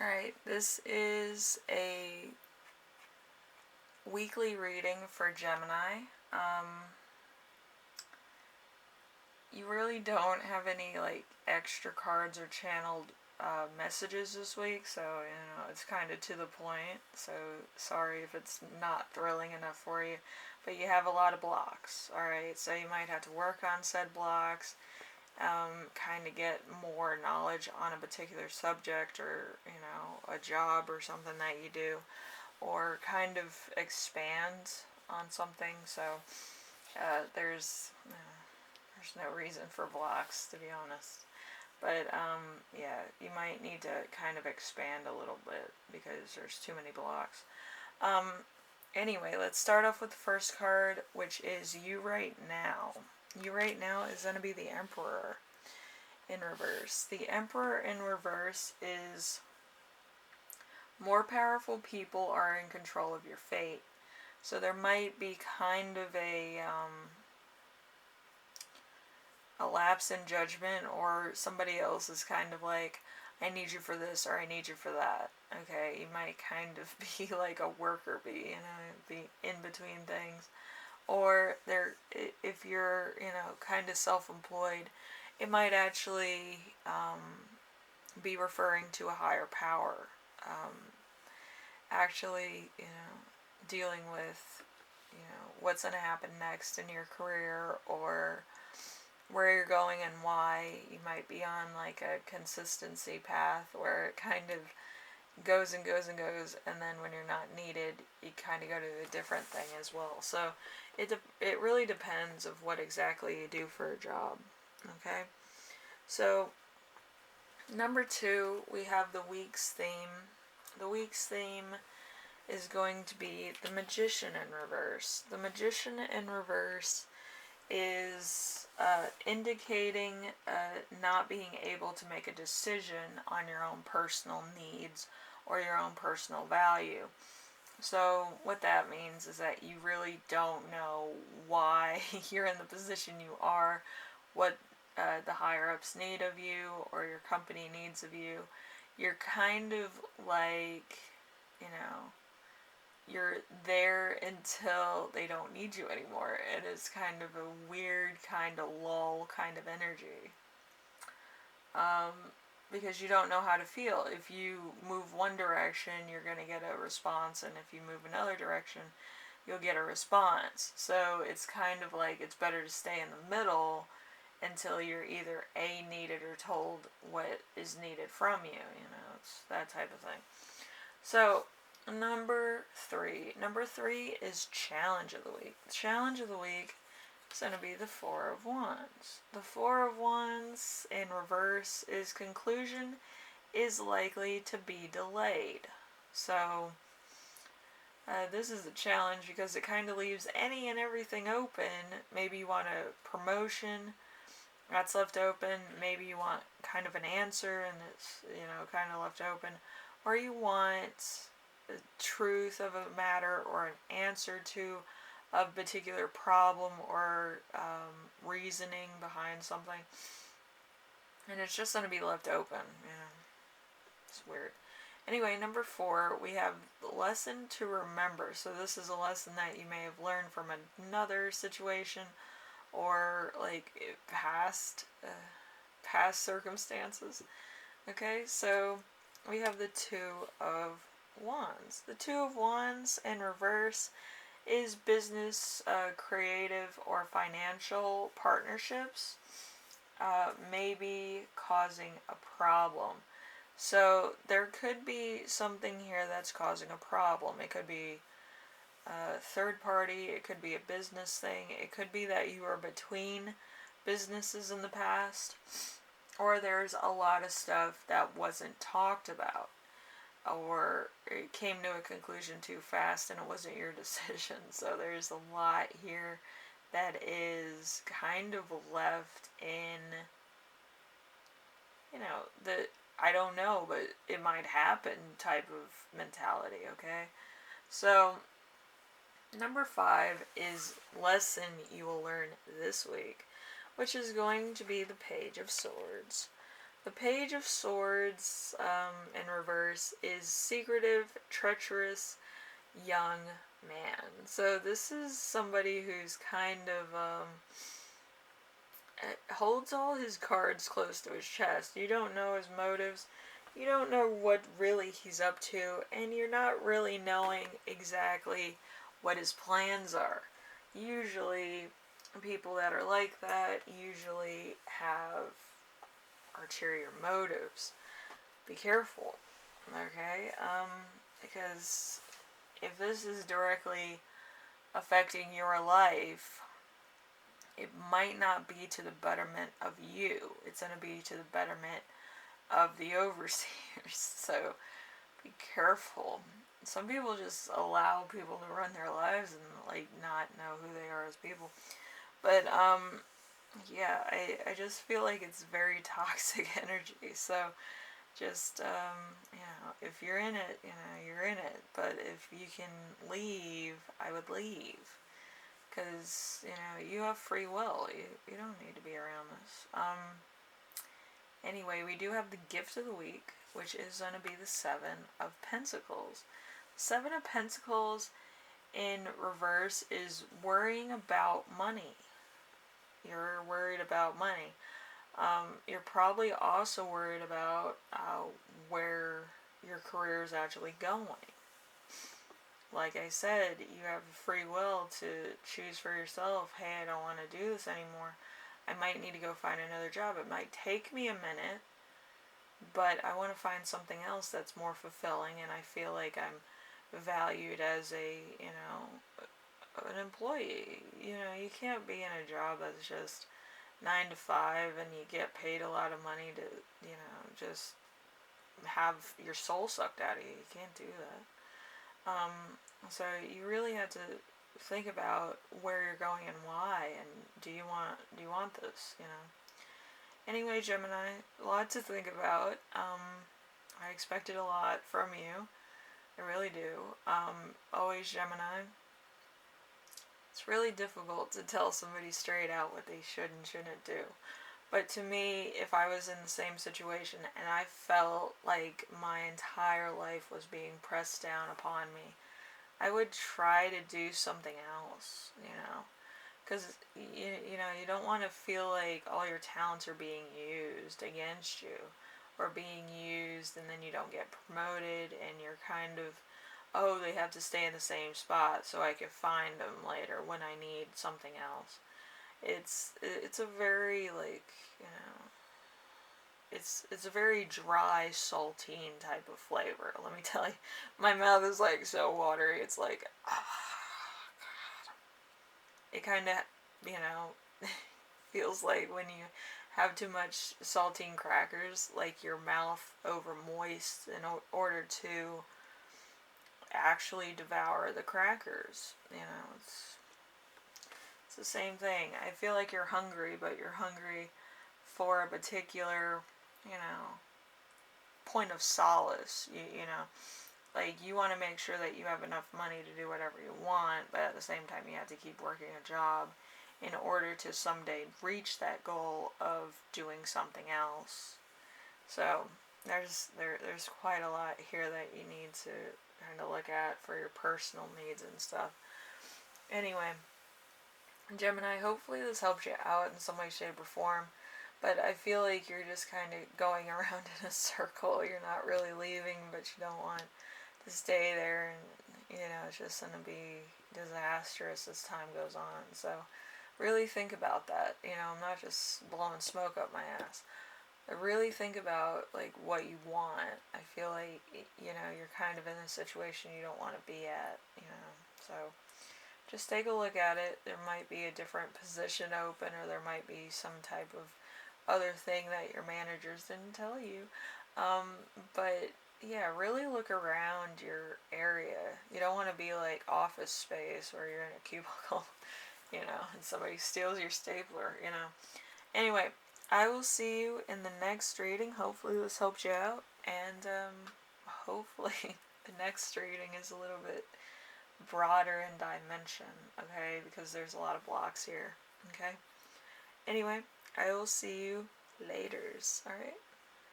Alright, this is a weekly reading for Gemini. You really don't have any extra cards or channeled messages this week, so it's kind of to the point. So sorry if it's not thrilling enough for you, but you have a lot of blocks. Alright, so you might have to work on said blocks, kind of get more knowledge on a particular subject, or a job or something that you do, or kind of expand on something. So there's no reason for blocks, to be honest. But yeah, you might need to kind of expand a little bit because there's too many blocks. Anyway, let's start off with the first card, which is You Right Now. You Right Now is going to be the Emperor in reverse. The Emperor in reverse is more powerful people are in control of your fate. So there might be kind of a lapse in judgment, or somebody else is kind of like, I need you for this, or I need you for that. Okay, you might kind of be like a worker bee, be in between things. Or if you're, kind of self-employed, it might actually be referring to a higher power. Actually, dealing with, what's going to happen next in your career, or where you're going and why. You might be on like a consistency path where it kind of goes and goes and goes, and then when you're not needed, you kind of go to a different thing as well. So it really depends of what exactly you do for a job. Okay, so number 2, we have the week's theme. The week's theme is going to be the Magician in reverse. The Magician in reverse is indicating not being able to make a decision on your own personal needs or your own personal value. So what that means is that you really don't know why you're in the position you are, what the higher-ups need of you, or your company needs of you. You're kind of like, you're there until they don't need you anymore. And it's kind of a weird kind of lull kind of energy. Because you don't know how to feel. If you move one direction, you're going to get a response, and if you move another direction, you'll get a response. So it's kind of like it's better to stay in the middle until you're either A, needed, or told what is needed from you. It's that type of thing. So Number 3 is Challenge of the Week. Challenge of the Week is going to be the Four of Wands. The Four of Wands in reverse is Conclusion is likely to be delayed. So this is a challenge because it kind of leaves any and everything open. Maybe you want a promotion that's left open. Maybe you want kind of an answer and it's, kind of left open. Or you want the truth of a matter, or an answer to a particular problem, or reasoning behind something, and it's just going to be left open. It's weird. Anyway, number 4, we have the Lesson to Remember. So this is a lesson that you may have learned from another situation, or like past circumstances. Okay, so we have the Two of Wands. The Two of Wands in reverse is business, creative, or financial partnerships maybe causing a problem. So there could be something here that's causing a problem. It could be a third party, it could be a business thing, it could be that you were between businesses in the past, or there's a lot of stuff that wasn't talked about, or it came to a conclusion too fast and it wasn't your decision. So there's a lot here that is kind of left in, the I don't know, but it might happen type of mentality, okay? So number 5 is Lesson you will learn this week, which is going to be the Page of Swords. The Page of Swords in reverse is secretive, treacherous, young man. So this is somebody who's kind of holds all his cards close to his chest. You don't know his motives. You don't know what really he's up to, and you're not really knowing exactly what his plans are. Usually, people that are like that usually have ulterior motives. Be careful, okay? Because if this is directly affecting your life, it might not be to the betterment of you. It's going to be to the betterment of the overseers. So be careful. Some people just allow people to run their lives and like not know who they are as people. But yeah, I just feel like it's very toxic energy. So just if you're in it, you're in it. But if you can leave, I would leave. Because, you have free will. You don't need to be around this. Anyway, we do have the gift of the week, which is going to be the Seven of Pentacles. Seven of Pentacles in reverse is worrying about money. You're worried about money. You're probably also worried about where your career is actually going. Like I said, you have free will to choose for yourself, hey, I don't want to do this anymore. I might need to go find another job. It might take me a minute, but I want to find something else that's more fulfilling, and I feel like I'm valued as an employee. You can't be in a job that's just 9 to 5 and you get paid a lot of money to, just have your soul sucked out of you. You can't do that. So you really have to think about where you're going and why, and do you want this, Anyway, Gemini, a lot to think about. I expected a lot from you. I really do. Always Gemini. It's really difficult to tell somebody straight out what they should and shouldn't do. But to me, if I was in the same situation and I felt like my entire life was being pressed down upon me, I would try to do something else, because you don't want to feel like all your talents are being used against you, or being used and then you don't get promoted and you're kind of, oh, they have to stay in the same spot so I can find them later when I need something else. It's a very it's a very dry, saltine type of flavor. Let me tell you, my mouth is so watery. It's like, it kind of, feels like when you have too much saltine crackers, like your mouth over moist in order to actually devour the crackers. It's the same thing. I feel like you're hungry, but you're hungry for a particular, point of solace. Like you want to make sure that you have enough money to do whatever you want, but at the same time you have to keep working a job in order to someday reach that goal of doing something else. So there's quite a lot here that you need to kind of look at for your personal needs and stuff. Anyway, Gemini, hopefully this helps you out in some way, shape, or form. But I feel like you're just kind of going around in a circle. You're not really leaving, but you don't want to stay there, and it's just going to be disastrous as time goes on. So really think about that. I'm not just blowing smoke up my ass. I really think about what you want. I feel like you're kind of in a situation you don't want to be at. So just take a look at it. There might be a different position open, or there might be some type of other thing that your managers didn't tell you. But yeah, really look around your area. You don't want to be like Office Space where you're in a cubicle, and somebody steals your stapler, Anyway, I will see you in the next reading. Hopefully this helped you out, and hopefully the next reading is a little bit broader in dimension, okay, because there's a lot of blocks here, okay? Anyway, I will see you laters, alright?